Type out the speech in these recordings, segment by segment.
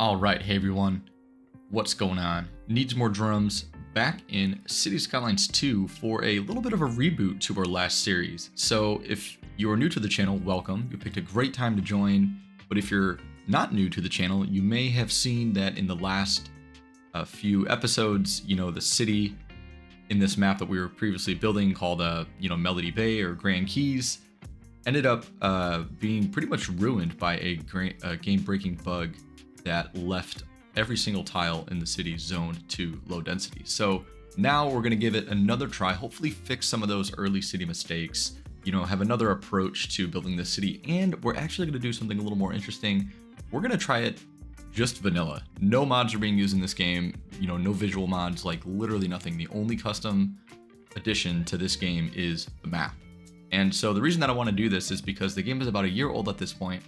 Alright, hey everyone, what's going on? Needs more drums, back in City Skylines 2 for a little bit of a reboot to our last series. So if you are new to the channel, welcome. You picked a great time to join, but if you're not new to the channel, you may have seen that in the last few episodes, the city in this map that we were previously building called Melody Bay or Grand Keys ended up being pretty much ruined by a game-breaking bug that left every single tile in the city zoned to low density. So now we're going to give it another try, hopefully fix some of those early city mistakes, have another approach to building the city, and we're actually going to do something a little more interesting. We're going to try it just vanilla. No mods are being used in this game, no visual mods, like literally nothing. The only custom addition to this game is the map. And so the reason that I want to do this is because the game is about a year old at this point,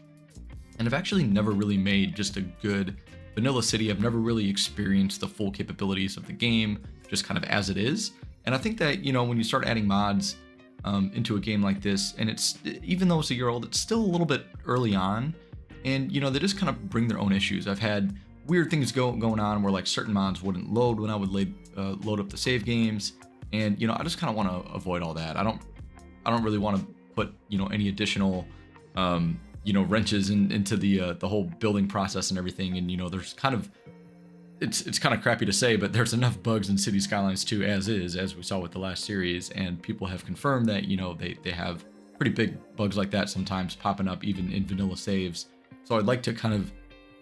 and I've actually never really made just a good vanilla city. I've never really experienced the full capabilities of the game, just kind of as it is. And I think that, when you start adding mods into a game like this, and even though it's a year old, it's still a little bit early on. And, they just kind of bring their own issues. I've had weird things going on where like certain mods wouldn't load when I would load up the save games. And, I just kind of want to avoid all that. I don't really want to put, any additional, wrenches into the whole building process and everything. And, there's kind of, it's kind of crappy to say, but there's enough bugs in City Skylines 2 as we saw with the last series. And people have confirmed that, they have pretty big bugs like that sometimes popping up even in vanilla saves. So I'd like to kind of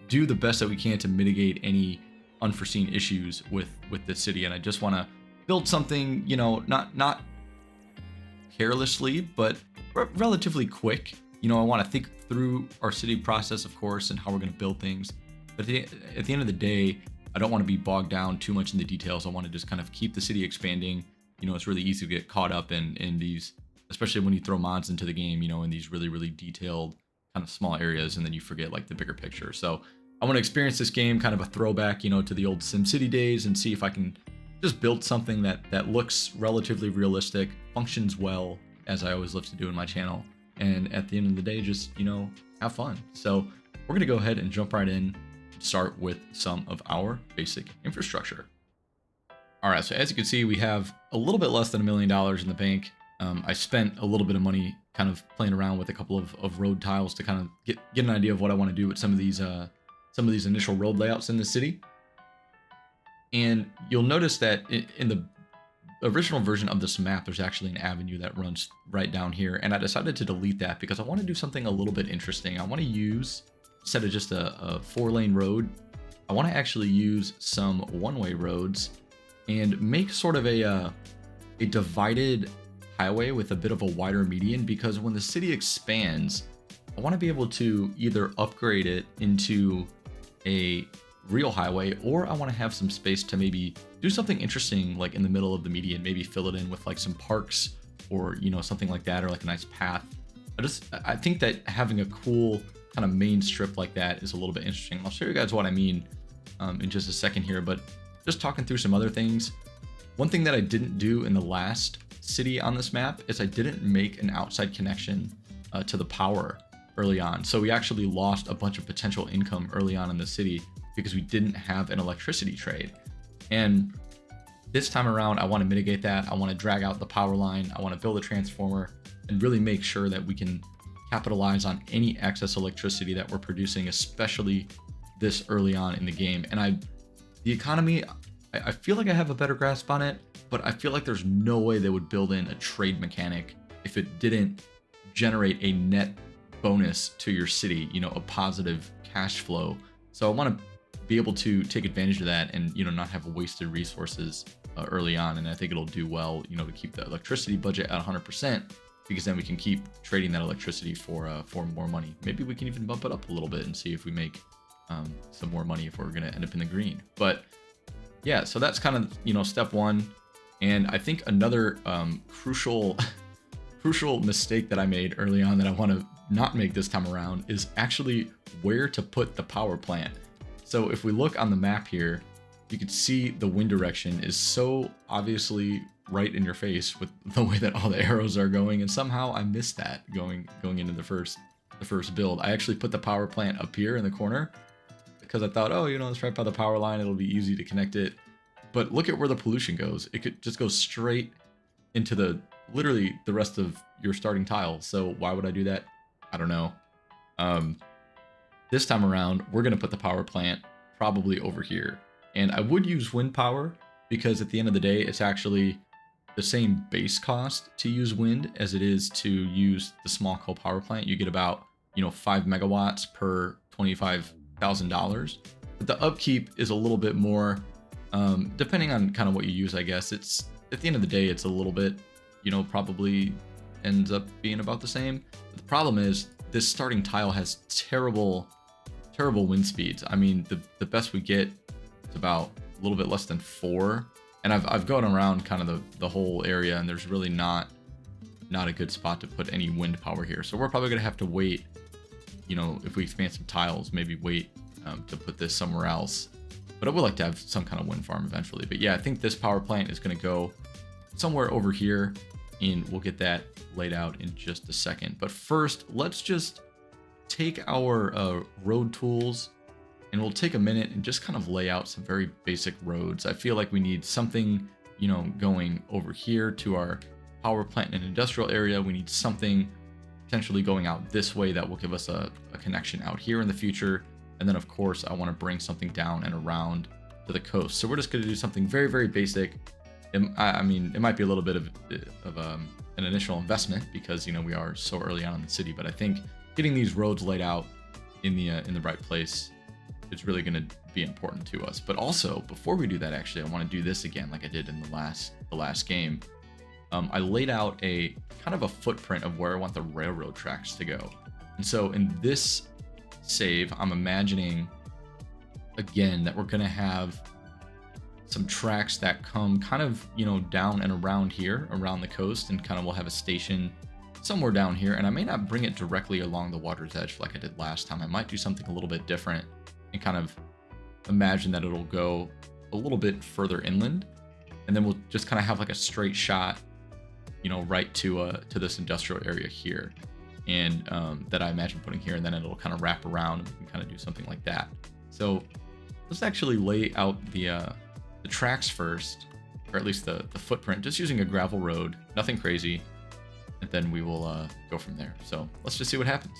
do the best that we can to mitigate any unforeseen issues with this city. And I just want to build something, not carelessly, but relatively quick. I want to think through our city process, of course, and how we're going to build things. But at the end of the day, I don't want to be bogged down too much in the details. I want to just kind of keep the city expanding. It's really easy to get caught up in these, especially when you throw mods into the game, in these really, really detailed kind of small areas, and then you forget like the bigger picture. So I want to experience this game kind of a throwback, to the old SimCity days, and see if I can just build something that looks relatively realistic, functions well, as I always love to do in my channel. And at the end of the day, just, have fun. So we're going to go ahead and jump right in, start with some of our basic infrastructure. All right, so as you can see, we have a little bit less than $1 million in the bank. I spent a little bit of money kind of playing around with a couple of road tiles to kind of get an idea of what I want to do with some of these initial road layouts in the city. And you'll notice that in the original version of this map, there's actually an avenue that runs right down here, and I decided to delete that because I want to do something a little bit interesting. I want to use, instead of just a 4-lane road, I want to actually use some one-way roads and make sort of a divided highway with a bit of a wider median, because when the city expands, I want to be able to either upgrade it into a real highway, or I want to have some space to maybe do something interesting like in the middle of the median, maybe fill it in with like some parks or something like that, or like a nice path. I think that having a cool kind of main strip like that is a little bit interesting. I'll show you guys what I mean in just a second here, but just talking through some other things. One thing that I didn't do in the last city on this map is I didn't make an outside connection to the power early on. So we actually lost a bunch of potential income early on in the city because we didn't have an electricity trade. And this time around, I want to mitigate that. I want to drag out the power line. I want to build a transformer and really make sure that we can capitalize on any excess electricity that we're producing, especially this early on in the game. And the economy, I feel like I have a better grasp on it, but I feel like there's no way they would build in a trade mechanic if it didn't generate a net bonus to your city, a positive cash flow. So I want to be able to take advantage of that and, not have wasted resources early on. And I think it'll do well, to keep the electricity budget at 100%, because then we can keep trading that electricity for more money. Maybe we can even bump it up a little bit and see if we make some more money if we're going to end up in the green. But yeah, so that's kind of, step one. And I think another crucial mistake that I made early on that I want to not make this time around is actually where to put the power plant. So if we look on the map here, you can see the wind direction is so obviously right in your face with the way that all the arrows are going, and somehow I missed that going into the first build. I actually put the power plant up here in the corner because I thought, oh, it's right by the power line. It'll be easy to connect it. But look at where the pollution goes. It could just go straight into literally the rest of your starting tile. So why would I do that? I don't know. This time around, we're going to put the power plant probably over here. And I would use wind power because at the end of the day, it's actually the same base cost to use wind as it is to use the small coal power plant. You get about, 5 megawatts per $25,000. But the upkeep is a little bit more, depending on kind of what you use, I guess. It's at the end of the day, it's a little bit, probably ends up being about the same. But the problem is this starting tile has terrible wind speeds. I mean, the best we get is about a little bit less than 4. And I've gone around kind of the whole area, and there's really not a good spot to put any wind power here. So we're probably gonna have to wait, if we expand some tiles, maybe wait to put this somewhere else. But I would like to have some kind of wind farm eventually. But yeah, I think this power plant is gonna go somewhere over here, and we'll get that laid out in just a second. But first, let's just take our road tools, and we'll take a minute and just kind of lay out some very basic roads. I feel like we need something, going over here to our power plant and industrial area. We need something potentially going out this way that will give us a connection out here in the future. And then of course, I want to bring something down and around to the coast. So we're just going to do something very, very basic. I mean, it might be a little bit of an initial investment because, we are so early on in the city, but I think getting these roads laid out in the right place is really going to be important to us. But also, before we do that, actually, I want to do this again like I did in the last game. I laid out a kind of a footprint of where I want the railroad tracks to go. And so in this save, I'm imagining, again, that we're going to have some tracks that come kind of, down and around here, around the coast, and kind of we'll have a station somewhere down here. And I may not bring it directly along the water's edge like I did last time. I might do something a little bit different and kind of imagine that it'll go a little bit further inland, and then we'll just kind of have like a straight shot, right to this industrial area here, and that I imagine putting here, and then it'll kind of wrap around, and we can kind of do something like that. So let's actually lay out the tracks first, or at least the footprint, just using a gravel road, nothing crazy, and then we will go from there. So let's just see what happens.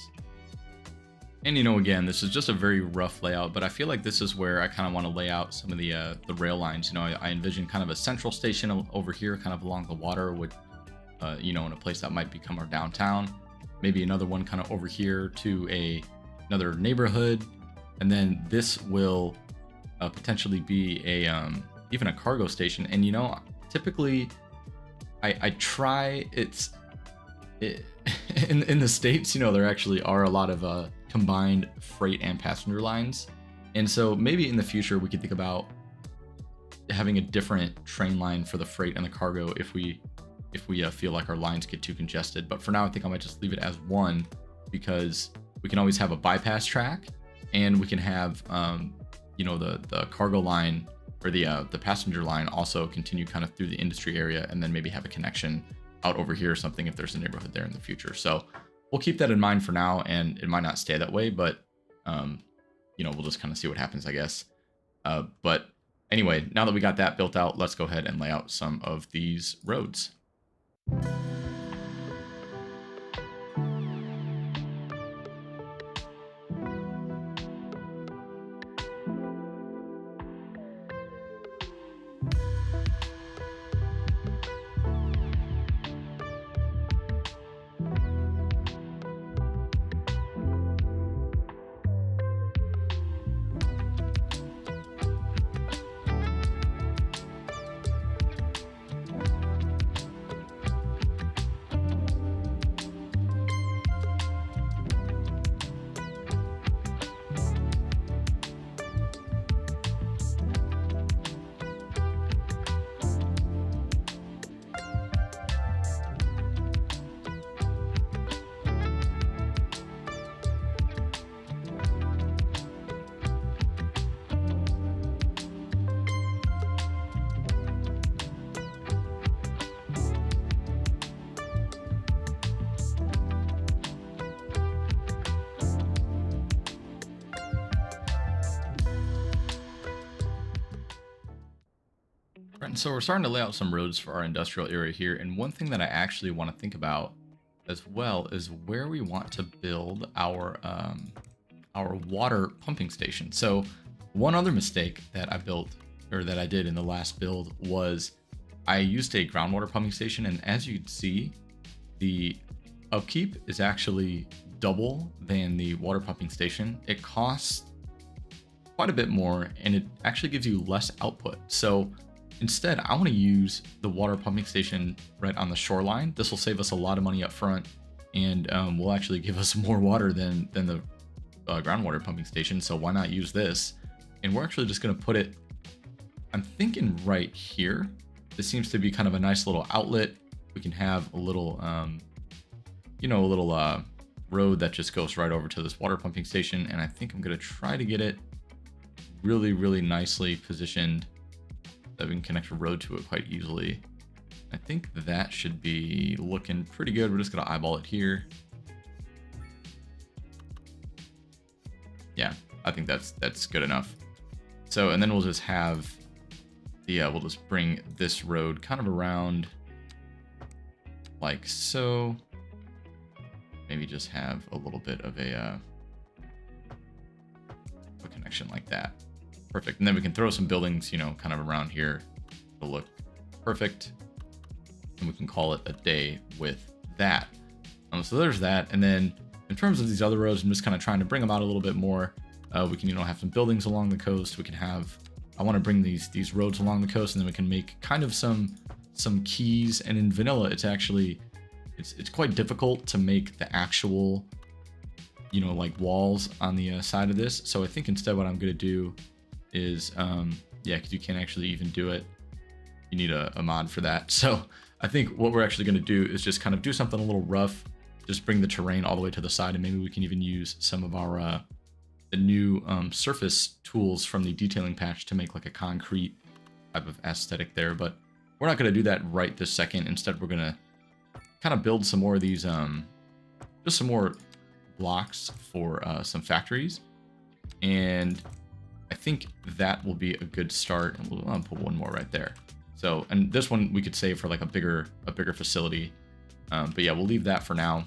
And again, this is just a very rough layout, but I feel like this is where I kind of want to lay out some of the rail lines. I envision kind of a central station over here, kind of along the water, with, in a place that might become our downtown. Maybe another one kind of over here to another neighborhood, and then this will potentially be even a cargo station. And typically, I try in the States, there actually are a lot of combined freight and passenger lines. And so maybe in the future we could think about having a different train line for the freight and the cargo if we feel like our lines get too congested. But for now, I think I might just leave it as one, because we can always have a bypass track, and we can have the cargo line or the passenger line also continue kind of through the industry area, and then maybe have a connection out over here or something if there's a neighborhood there in the future. So we'll keep that in mind for now, and it might not stay that way, but we'll just kind of see what happens, I guess. But anyway, now that we got that built out, let's go ahead and lay out some of these roads. Right, so we're starting to lay out some roads for our industrial area here, and one thing that I actually want to think about as well is where we want to build our water pumping station. So one other mistake that I built or that I did in the last build was I used a groundwater pumping station, and as you can see, the upkeep is actually double than the water pumping station. It costs quite a bit more, and it actually gives you less output. So instead, I want to use the water pumping station right on the shoreline. This will save us a lot of money up front, and will actually give us more water than the groundwater pumping station. So why not use this? And we're actually just going to put it, I'm thinking right here. This seems to be kind of a nice little outlet. We can have a little, road that just goes right over to this water pumping station. And I think I'm going to try to get it really, really nicely positioned that we can connect a road to it quite easily. I think that should be looking pretty good. We're just going to eyeball it here. Yeah, I think that's good enough. So, and then we'll just have we'll just bring this road kind of around like so. Maybe just have a little bit of a connection like that. Perfect. And then we can throw some buildings, kind of around here. It'll look perfect. And we can call it a day with that. So there's that. And then in terms of these other roads, I'm just kind of trying to bring them out a little bit more. We can, have some buildings along the coast. We can have, I want to bring these roads along the coast, and then we can make kind of some keys. And in vanilla, it's actually, it's quite difficult to make the actual, like walls on the side of this. So I think instead what I'm going to do is, because you can't actually even do it. You need a mod for that. So I think what we're actually going to do is just kind of do something a little rough, just bring the terrain all the way to the side, and maybe we can even use some of our the new surface tools from the detailing patch to make like a concrete type of aesthetic there. But we're not going to do that right this second. Instead, we're going to kind of build some more of these, just some more blocks for some factories. And I think that will be a good start. And we'll put one more right there. So, and this one we could save for like a bigger facility. But yeah, we'll leave that for now.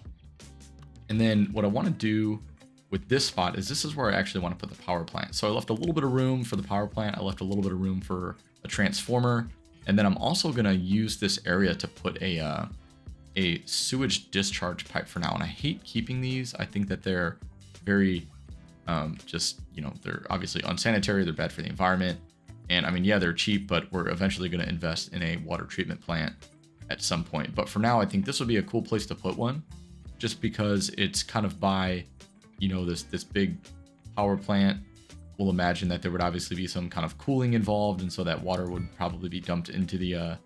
And then what I want to do with this spot is this is where I actually want to put the power plant. So I left a little bit of room for the power plant. I left a little bit of room for a transformer. And then I'm also going to use this area to put a sewage discharge pipe for now. And I hate keeping these. I think that they're very, they're obviously unsanitary. They're bad for the environment. And I mean, yeah, they're cheap, but we're eventually going to invest in a water treatment plant at some point. But for now, I think this would be a cool place to put one, just because it's kind of by, this big power plant. We'll imagine that there would obviously be some kind of cooling involved, and so that water would probably be dumped into the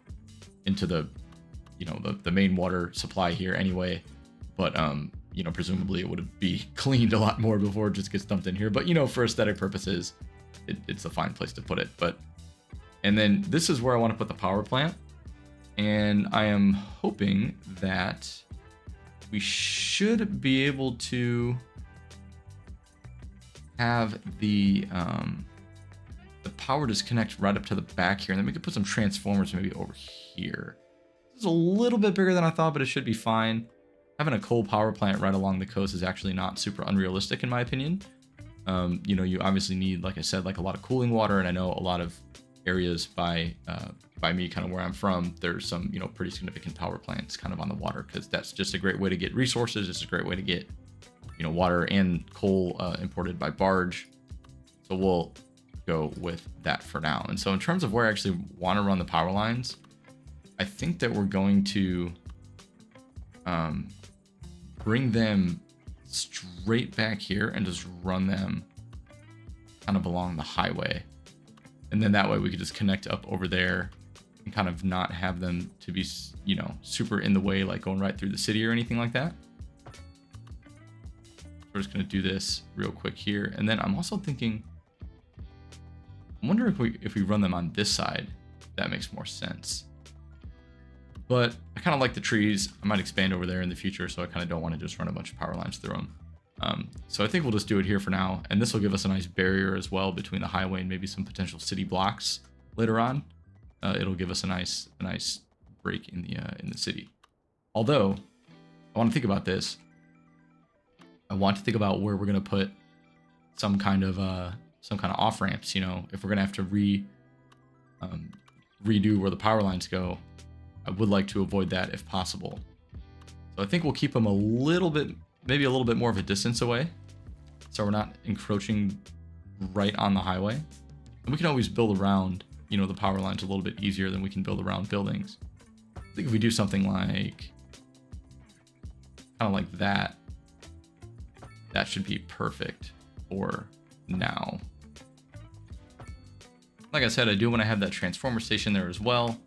the main water supply here anyway. But presumably it would be cleaned a lot more before it just gets dumped in here. But for aesthetic purposes, it's a fine place to put it. And then this is where I want to put the power plant, and I am hoping that we should be able to have the power disconnect right up to the back here, and then we could put some transformers maybe over here. This is a little bit bigger than I thought, but it should be fine. Having a coal power plant right along the coast is actually not super unrealistic in my opinion. You obviously need, like I said, like a lot of cooling water, and I know a lot of areas by me, kind of where I'm from, there's some pretty significant power plants kind of on the water, because that's just a great way to get resources. It's a great way to get water and coal imported by barge. So we'll go with that for now. And so in terms of where I actually want to run the power lines, I think that we're going to bring them straight back here and just run them kind of along the highway. And then that way we could just connect up over there and kind of not have them to be, super in the way, like going right through the city or anything like that. We're just going to do this real quick here. And then I'm also thinking, I wonder if we run them on this side, that makes more sense. But I kind of like the trees. I might expand over there in the future, so I kind of don't want to just run a bunch of power lines through them. So I think we'll just do it here for now. And this will give us a nice barrier as well between the highway and maybe some potential city blocks later on. it'll give us a nice break in the city. Although I want to think about this. I want to think about where we're gonna put some kind of off ramps. You know, if we're gonna have to redo where the power lines go, I would like to avoid that if possible. So I think we'll keep them a little bit, maybe a little bit more of a distance away, so we're not encroaching right on the highway. And we can always build around, you know, the power lines a little bit easier than we can build around buildings. I think if we do something like kind of like that, that should be perfect for now. Like I said, I do want to have that transformer station there as well.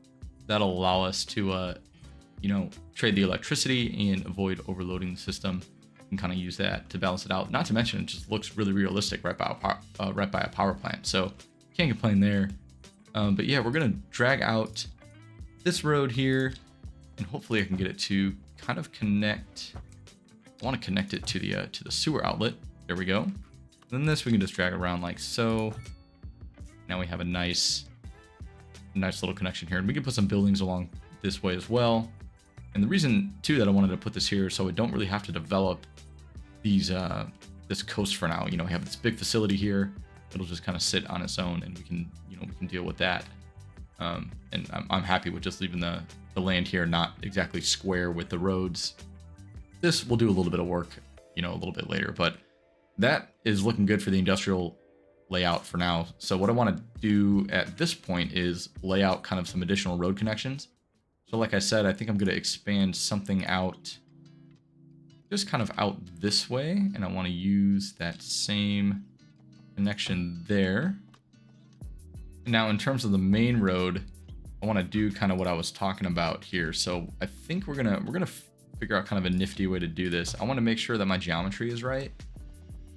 That'll allow us to, you know, trade the electricity and avoid overloading the system, and kind of use that to balance it out. Not to mention, it just looks really realistic right by a power plant. So can't complain there. But yeah, we're gonna drag out this road here, and hopefully I can get it to kind of connect. I want to connect it to the sewer outlet. There we go. And then this we can just drag around like so. Now we have a nice little connection here, and we can put some buildings along this way as well. And the reason too that I wanted to put this here, so we don't really have to develop these this coast for now. You know, we have this big facility here. It'll just kind of sit on its own, and we can deal with that. And I'm happy with just leaving the land here not exactly square with the roads. This will do a little bit of work, you know, a little bit later, but that is looking good for the industrial layout for now. So what I want to do at this point is lay out kind of some additional road connections. So like I said, I think I'm going to expand something out, just kind of out this way, and I want to use that same connection there. Now in terms of the main road, I want to do kind of what I was talking about here. So I think we're gonna figure out kind of a nifty way to do this. I want to make sure that my geometry is right.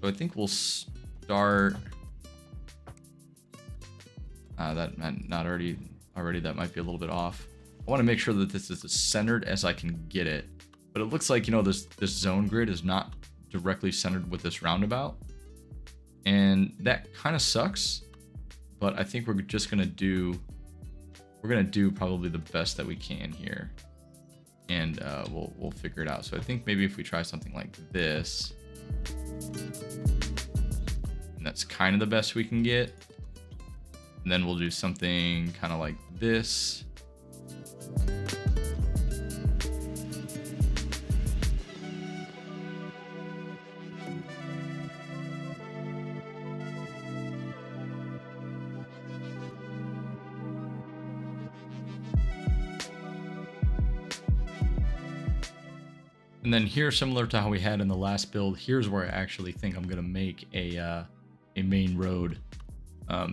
So I think we'll start that not already that might be a little bit off. I want to make sure that this is as centered as I can get it, but it looks like, you know, this zone grid is not directly centered with this roundabout, and that kind of sucks. But I think we're just gonna do probably the best that we can here, and we'll figure it out. So I think maybe if we try something like this, and that's kind of the best we can get, and then we'll do something kind of like this. And then here, similar to how we had in the last build, here's where I actually think I'm gonna make a main road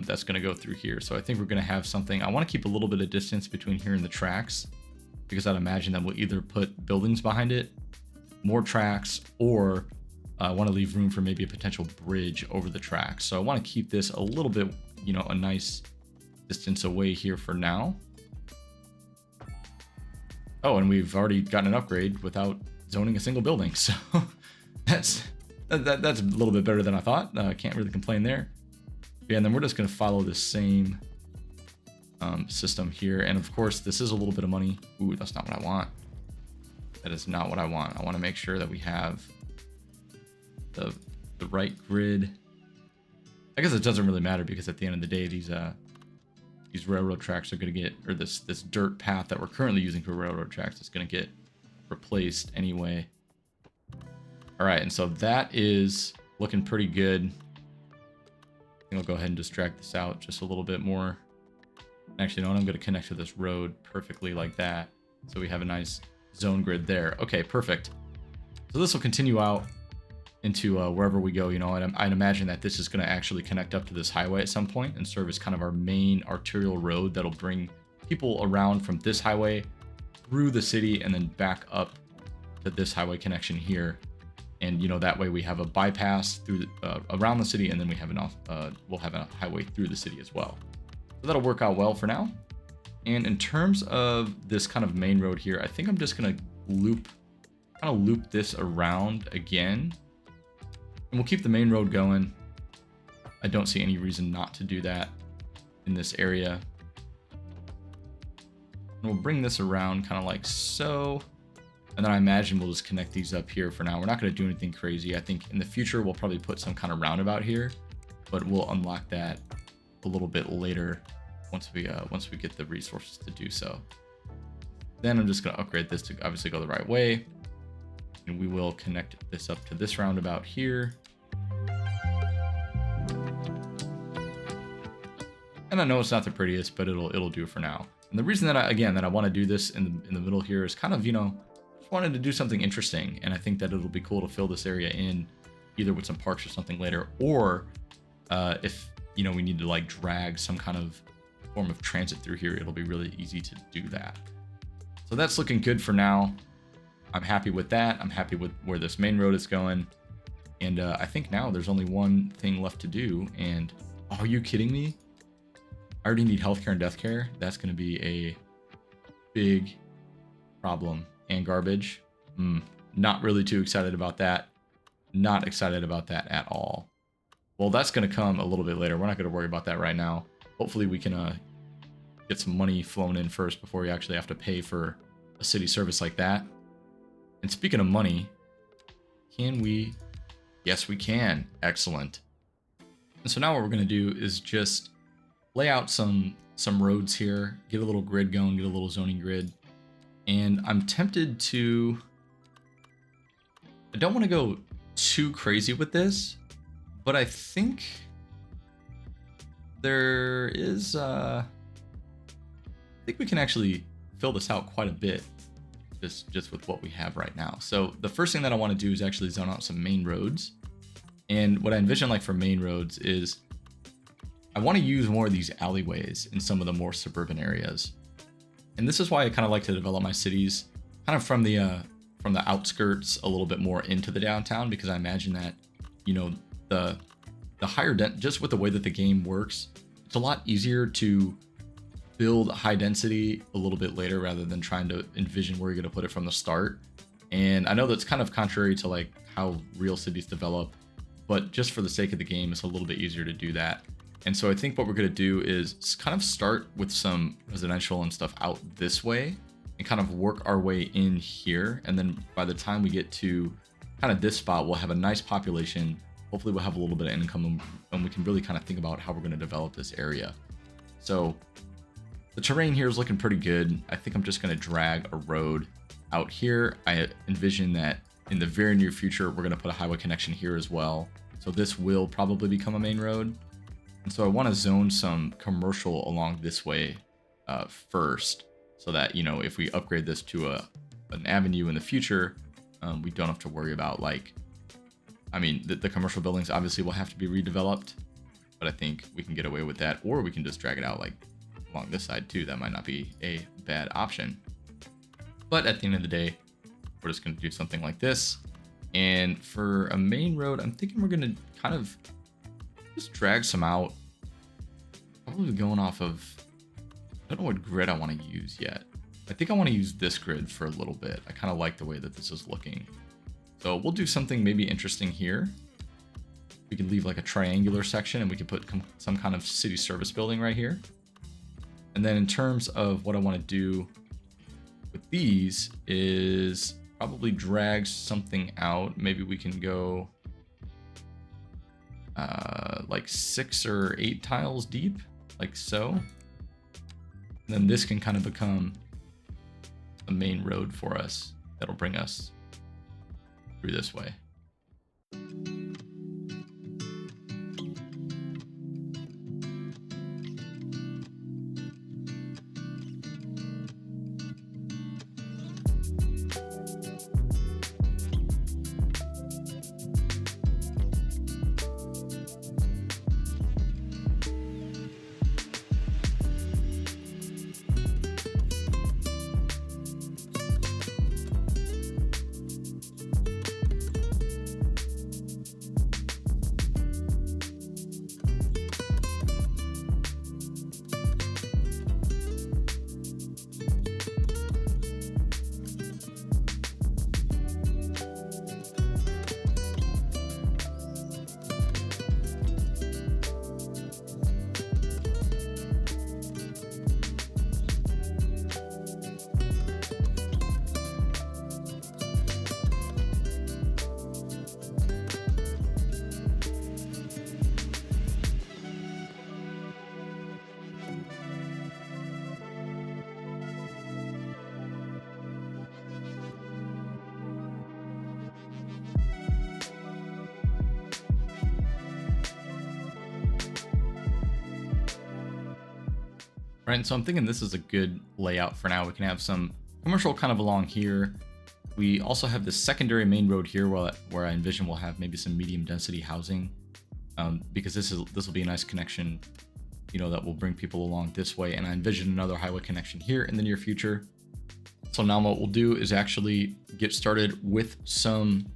that's gonna go through here. So I think we're gonna have something. I want to keep a little bit of distance between here and the tracks, because I'd imagine that we'll either put buildings behind it, more tracks, or I want to leave room for maybe a potential bridge over the tracks. So I want to keep this a little bit, you know, a nice distance away here for now. Oh, and we've already gotten an upgrade without zoning a single building, so that's a little bit better than I thought. Can't really complain there. Yeah, and then we're just going to follow the same system here, and of course this is a little bit of money. Ooh, that's not what I want. That is not what I want. I want to make sure that we have the right grid. I guess it doesn't really matter, because at the end of the day, these railroad tracks are going to get, or this dirt path that we're currently using for railroad tracks is going to get replaced anyway. All right, and so that is looking pretty good. I think I'll go ahead and just drag this out just a little bit more. Actually, no, I'm going to connect to this road perfectly like that, so we have a nice zone grid there. Okay, perfect. So this will continue out into wherever we go. You know, and I'd imagine that this is going to actually connect up to this highway at some point and serve as kind of our main arterial road that'll bring people around from this highway through the city and then back up to this highway connection here. And, you know, that way we have a bypass through around the city, and then we have we'll have a highway through the city as well. So that'll work out well for now. And in terms of this kind of main road here, I think I'm just gonna loop this around again, and we'll keep the main road going. I don't see any reason not to do that in this area. And we'll bring this around kind of like so. And then I imagine we'll just connect these up here for now. We're not going to do anything crazy. I think in the future, we'll probably put some kind of roundabout here, but we'll unlock that a little bit later once we get the resources to do so. Then I'm just going to upgrade this to obviously go the right way. And we will connect this up to this roundabout here. And I know it's not the prettiest, but it'll do for now. And the reason that I want to do this in the middle here is kind of, you know, just wanted to do something interesting. And I think that it'll be cool to fill this area in either with some parks or something later, or if, you know, we need to like drag some kind of form of transit through here, it'll be really easy to do that. So that's looking good for now. I'm happy with that. I'm happy with where this main road is going. And I think now there's only one thing left to do. And are you kidding me? I already need healthcare and death care. That's going to be a big problem. And garbage. Not really too excited about that. Not excited about that at all. Well, that's going to come a little bit later. We're not going to worry about that right now. Hopefully we can get some money flown in first before we actually have to pay for a city service like that. And speaking of money, can we? Yes, we can. Excellent. And so now what we're going to do is just lay out some roads here, get a little grid going, get a little zoning grid. And I'm tempted to, I don't want to go too crazy with this, but I think there is, I think we can actually fill this out quite a bit just with what we have right now. So the first thing that I want to do is actually zone out some main roads. And what I envision like for main roads is I want to use more of these alleyways in some of the more suburban areas. And this is why I kind of like to develop my cities kind of from the outskirts a little bit more into the downtown, because I imagine that, you know, the higher just with the way that the game works, it's a lot easier to build high density a little bit later rather than trying to envision where you're going to put it from the start. And I know that's kind of contrary to like how real cities develop, but just for the sake of the game, it's a little bit easier to do that. And so I think what we're going to do is kind of start with some residential and stuff out this way and kind of work our way in here. And then by the time we get to kind of this spot, we'll have a nice population. Hopefully we'll have a little bit of income and we can really kind of think about how we're going to develop this area. So the terrain here is looking pretty good. I think I'm just going to drag a road out here. I envision that in the very near future, we're going to put a highway connection here as well. So this will probably become a main road. And so I want to zone some commercial along this way first, so that, you know, if we upgrade this to an avenue in the future, we don't have to worry about like, I mean, the commercial buildings obviously will have to be redeveloped, but I think we can get away with that, or we can just drag it out like along this side too. That might not be a bad option. But at the end of the day, we're just going to do something like this. And for a main road, I'm thinking we're going to kind of just drag some out. Probably going off of, I don't know what grid I want to use yet. I think I want to use this grid for a little bit. I kind of like the way that this is looking. So we'll do something maybe interesting here. We can leave like a triangular section and we can put some kind of city service building right here. And then in terms of what I want to do with these is probably drag something out. Maybe we can go like 6 or 8 tiles deep, like so. And then this can kind of become a main road for us that'll bring us through this way. Right, so I'm thinking this is a good layout for now. We can have some commercial kind of along here. We also have the secondary main road here where I envision we'll have maybe some medium density housing, because this will be a nice connection, that will bring people along this way. And I envision another highway connection here in the near future. So now what we'll do is actually get started with some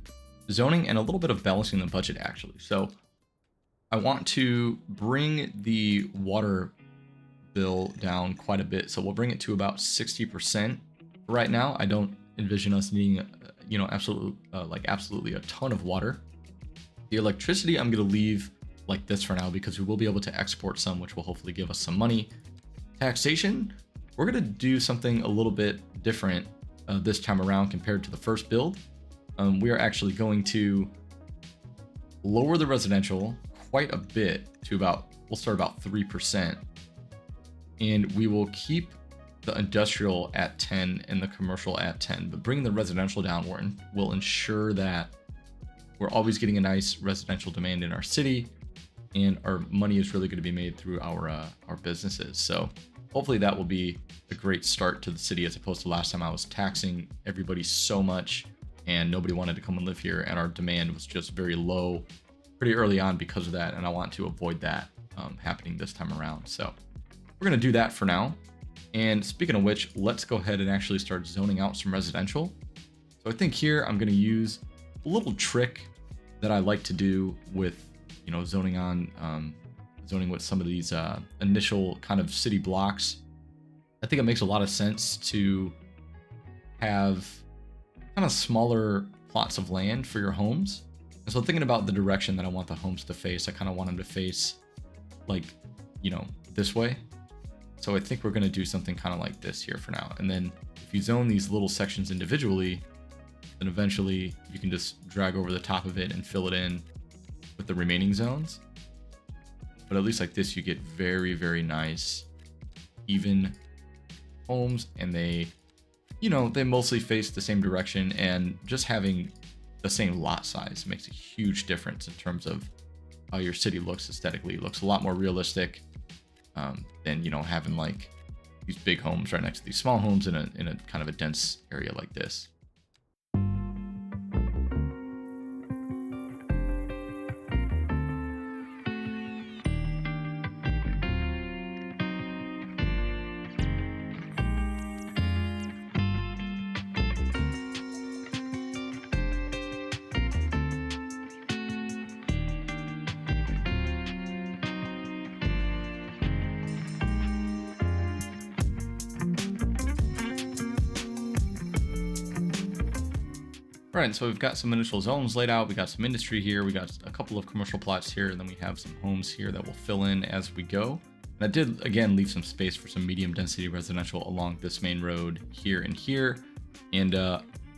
zoning and a little bit of balancing the budget actually. So I want to bring the water bill down quite a bit. So we'll bring it to about 60%. Right now, I don't envision us needing, absolutely a ton of water. The electricity, I'm going to leave like this for now because we will be able to export some, which will hopefully give us some money. Taxation, we're going to do something a little bit different this time around compared to the first build. We are actually going to lower the residential quite a bit to we'll start about 3%. And we will keep the industrial at 10 and the commercial at 10, but bringing the residential down will ensure that we're always getting a nice residential demand in our city, and our money is really going to be made through our businesses. So hopefully that will be a great start to the city, as opposed to last time I was taxing everybody so much and nobody wanted to come and live here, and our demand was just very low pretty early on because of that. And I want to avoid that happening this time around. So we're going to do that for now. And speaking of which, let's go ahead and actually start zoning out some residential. So I think here I'm going to use a little trick that I like to do with, zoning with some of these initial kind of city blocks. I think it makes a lot of sense to have kind of smaller plots of land for your homes. And so thinking about the direction that I want the homes to face, I kind of want them to face like, this way. So I think we're going to do something kind of like this here for now. And then if you zone these little sections individually, then eventually you can just drag over the top of it and fill it in with the remaining zones. But at least like this, you get very, very nice, even homes, and they mostly face the same direction, and just having the same lot size makes a huge difference in terms of how your city looks aesthetically. It looks a lot more realistic than having like these big homes right next to these small homes in a kind of a dense area like this. All right, so we've got some initial zones laid out. We got some industry here. We got a couple of commercial plots here, and then we have some homes here that will fill in as we go. And I did, again, leave some space for some medium density residential along this main road here and here. And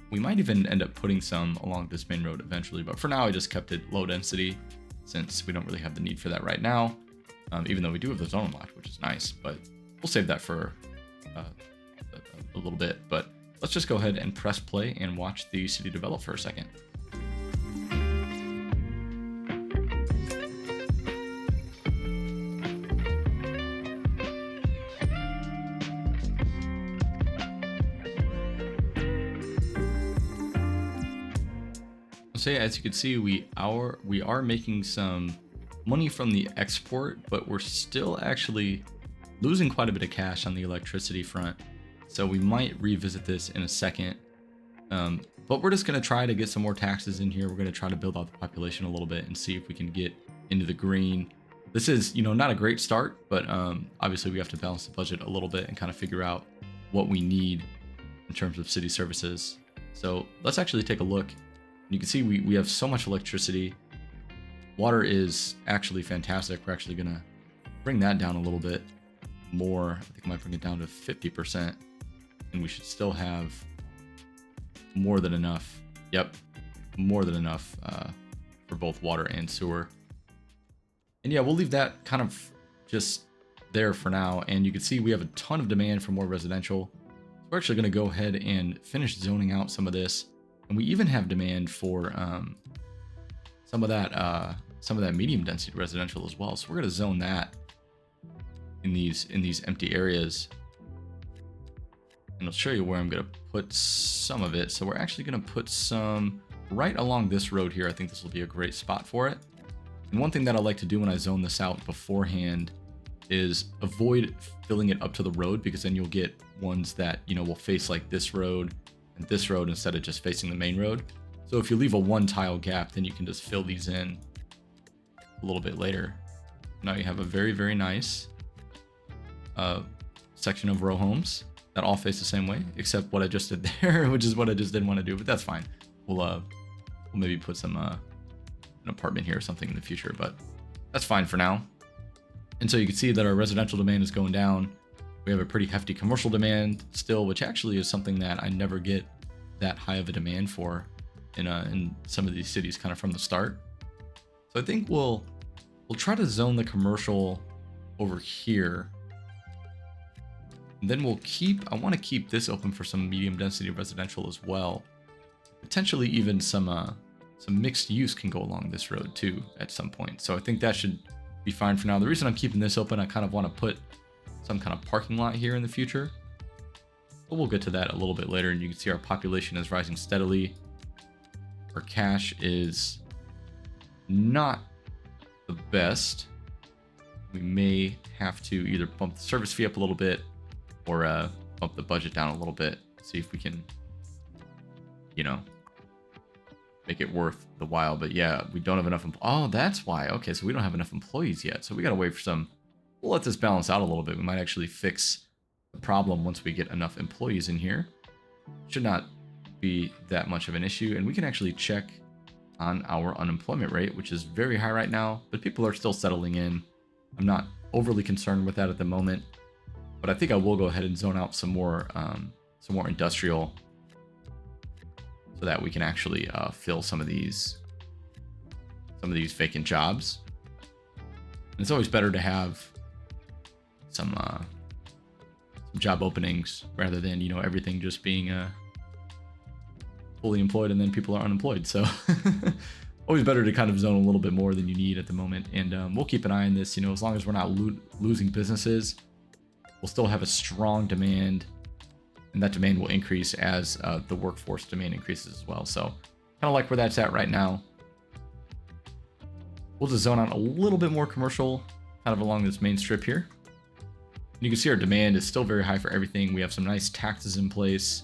we might even end up putting some along this main road eventually. But for now, I just kept it low density since we don't really have the need for that right now. Even though we do have the zone unlocked, which is nice, but we'll save that for a little bit. But let's just go ahead and press play and watch the city develop for a second. So yeah, as you can see, we are making some money from the export, but we're still actually losing quite a bit of cash on the electricity front. So we might revisit this in a second, but we're just going to try to get some more taxes in here. We're going to try to build out the population a little bit and see if we can get into the green. This is, not a great start, but obviously we have to balance the budget a little bit and kind of figure out what we need in terms of city services. So let's actually take a look. You can see we have so much electricity. Water is actually fantastic. We're actually going to bring that down a little bit more. I think I might bring it down to 50%. And we should still have more than enough. Yep, more than enough for both water and sewer. And yeah, we'll leave that kind of just there for now. And you can see we have a ton of demand for more residential. So we're actually going to go ahead and finish zoning out some of this. And we even have demand for some of that medium density residential as well. So we're going to zone that in these empty areas. And I'll show you where I'm going to put some of it. So we're actually going to put some right along this road here. I think this will be a great spot for it. And one thing that I like to do when I zone this out beforehand is avoid filling it up to the road, because then you'll get ones that, you know, will face like this road and this road instead of just facing the main road. So if you leave a one tile gap, then you can just fill these in a little bit later. Now you have a very, very nice section of row homes that all face the same way, except what I just did there, which is what I just didn't want to do, but that's fine. We'll maybe put some an apartment here or something in the future, but that's fine for now. And so you can see that our residential demand is going down. We have a pretty hefty commercial demand still, which actually is something that I never get that high of a demand for in some of these cities kind of from the start. So I think we'll try to zone the commercial over here. And then we'll I want to keep this open for some medium density residential as well. Potentially even some mixed use can go along this road too at some point. So I think that should be fine for now. The reason I'm keeping this open, I kind of want to put some kind of parking lot here in the future. But we'll get to that a little bit later. And you can see our population is rising steadily. Our cash is not the best. We may have to either bump the service fee up a little bit or bump the budget down a little bit. See if we can, you know, make it worth the while. But yeah, we don't have enough. Oh, that's why. Okay, so we don't have enough employees yet. So we got to wait for some. We'll let this balance out a little bit. We might actually fix the problem once we get enough employees in here. Should not be that much of an issue. And we can actually check on our unemployment rate, which is very high right now, but people are still settling in. I'm not overly concerned with that at the moment, but I think I will go ahead and zone out some more industrial, so that we can actually fill some of these vacant jobs. And it's always better to have some job openings rather than, you know, everything just being fully employed and then people are unemployed. So always better to kind of zone a little bit more than you need at the moment. And we'll keep an eye on this. You know, as long as we're not losing businesses, we'll still have a strong demand, and that demand will increase as the workforce demand increases as well. So kind of like where that's at right now. We'll just zone out a little bit more commercial kind of along this main strip here. And you can see our demand is still very high for everything. We have some nice taxes in place.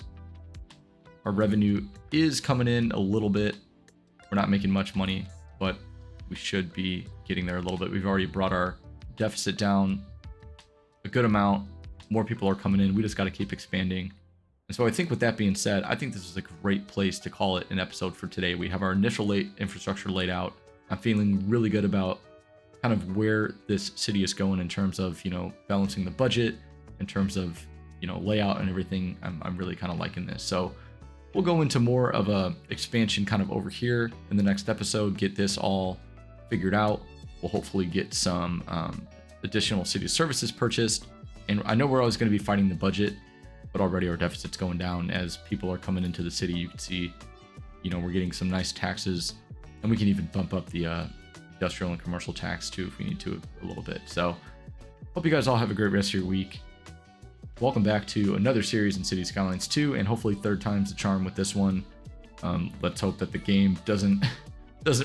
Our revenue is coming in a little bit. We're not making much money, but we should be getting there a little bit. We've already brought our deficit down a good amount. More people are coming in. We just got to keep expanding. And so I think with that being said, I think this is a great place to call it an episode for today. We have our initial infrastructure laid out. I'm feeling really good about kind of where this city is going in terms of, you know, balancing the budget, in terms of, you know, layout and everything. I'm really kind of liking this. So we'll go into more of a expansion kind of over here in the next episode, get this all figured out. We'll hopefully get some additional city services purchased. And I know we're always going to be fighting the budget, but already our deficit's going down as people are coming into the city. You can see, you know, we're getting some nice taxes, and we can even bump up the industrial and commercial tax too if we need to a little bit. So hope you guys all have a great rest of your week. Welcome back to another series in City Skylines 2, and hopefully third time's the charm with this one. Let's hope that the game doesn't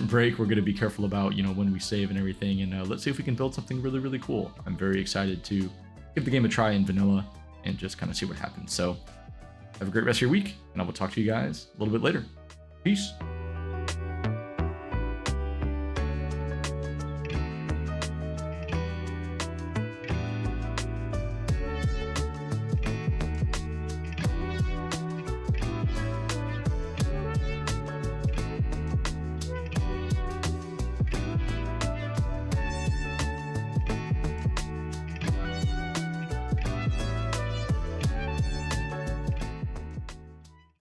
break. We're going to be careful about, you know, when we save and everything, and let's see if we can build something really, really cool. I'm very excited to give the game a try in vanilla and just kind of see what happens. So have a great rest of your week, and I will talk to you guys a little bit later. Peace.